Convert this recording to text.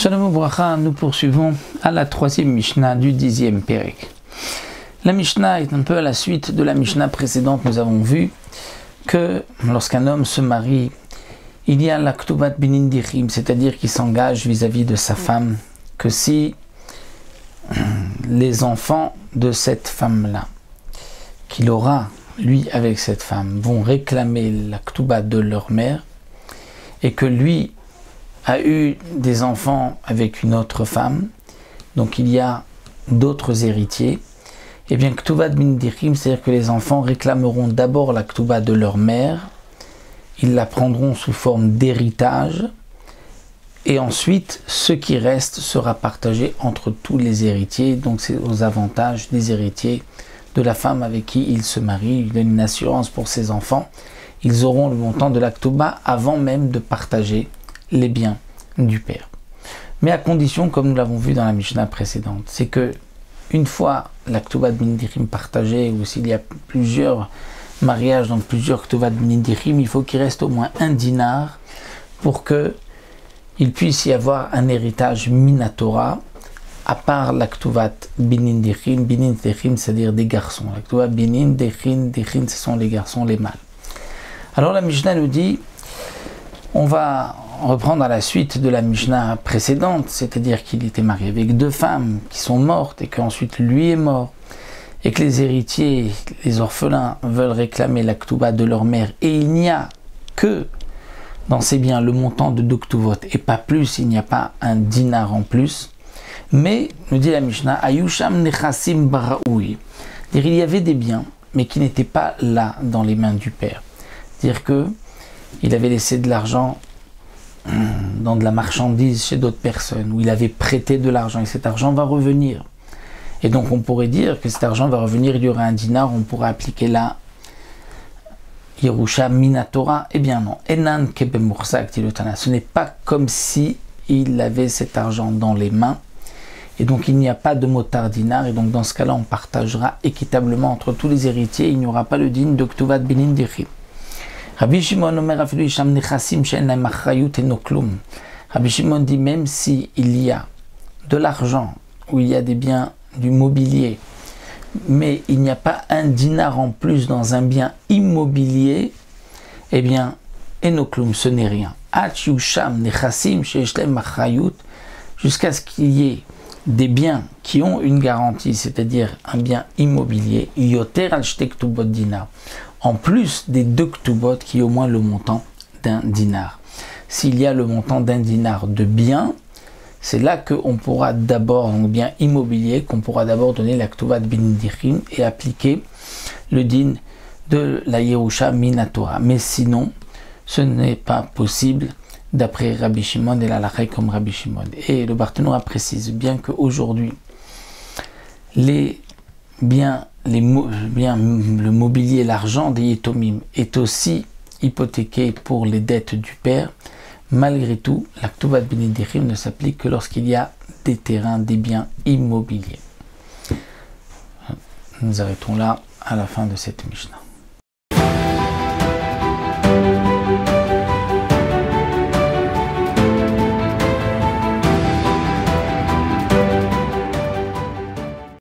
Shalom Bracha, nous poursuivons à la troisième Mishnah du 10e Pérek. La Mishnah est un peu à la suite de la Mishnah précédente. Nous avons vu que lorsqu'un homme se marie, il y a la Ktubat Binin Dichim, c'est-à-dire qu'il s'engage vis-à-vis de sa femme, que si les enfants de cette femme-là, qu'il aura, lui, avec cette femme, vont réclamer la Ktubat de leur mère, et que lui a eu des enfants avec une autre femme, donc il y a d'autres héritiers, et bien Ktubat Binin Dichim, c'est-à-dire que les enfants réclameront d'abord la Ktubat de leur mère, ils la prendront sous forme d'héritage, et ensuite ce qui reste sera partagé entre tous les héritiers, donc c'est aux avantages des héritiers de la femme avec qui ils se marient. Il donne une assurance pour ses enfants, ils auront le montant de la Ktuba avant même de partager les biens du père. Mais à condition, comme nous l'avons vu dans la Mishnah précédente, c'est que une fois la Ktubat Binin Dichim partagée, ou s'il y a plusieurs mariages dans plusieurs Ktubat Binin Dichim, il faut qu'il reste au moins un dinar pour qu'il puisse y avoir un héritage minatora, à part la Ktubat Binin Dichim, c'est-à-dire des garçons. La Ktubat Binin Dichim, ce sont les garçons, les mâles. Alors la Mishnah nous dit, on va reprendre à la suite de la Mishnah précédente, c'est-à-dire qu'il était marié avec deux femmes qui sont mortes et qu'ensuite lui est mort, et que les héritiers, les orphelins, veulent réclamer la Ktuba de leur mère, et il n'y a que dans ces biens le montant de deux Ktuvot, et pas plus, il n'y a pas un dinar en plus. Mais, nous dit la Mishnah, Ayusham Nechasim Baraoui, il y avait des biens, mais qui n'étaient pas là dans les mains du père. Dire que il avait laissé de l'argent dans de la marchandise chez d'autres personnes, où il avait prêté de l'argent, et cet argent va revenir. Et donc on pourrait dire que cet argent va revenir, il y aura un dinar, on pourrait appliquer la Yerusha Minatora. Eh bien non, Enan Kebemursak, dit le Tana, ce n'est pas comme si il avait cet argent dans les mains, et donc il n'y a pas de motar dinar, et donc dans ce cas-là on partagera équitablement entre tous les héritiers, il n'y aura pas le din de Ktubat Binin Dichim. Rabbi Shimon Omer Afilu Isham Nechasim She'en Lahem Achrayut Eno Klum. Rabbi Shimon dit, même s'il y a de l'argent, ou il y a des biens, du mobilier, mais il n'y a pas un dinar en plus dans un bien immobilier, eh bien, Eno Klum, ce n'est rien. Ach Yusham Nechasim She'en Lahem Achrayut, jusqu'à ce qu'il y ait des biens qui ont une garantie, c'est-à-dire un bien immobilier, Yoter al Shte Ktubot Dinar, en plus des deux Ktubot qui ont au moins le montant d'un dinar. S'il y a le montant d'un dinar de bien, c'est là qu'on pourra d'abord, donc bien immobilier, qu'on pourra d'abord donner la Ktubat Binin Dichim et appliquer le din de la Yerusha Minatora. Mais sinon, ce n'est pas possible d'après Rabbi Shimon et la halakha comme Rabbi Shimon. Et le Barthénois précise bien qu'aujourd'hui, les biens, le mobilier, l'argent des Yetomim est aussi hypothéqué pour les dettes du père. Malgré tout, la Ktubat Binin Dichim ne s'applique que lorsqu'il y a des terrains, des biens immobiliers. Nous arrêtons là à la fin de cette Mishnah.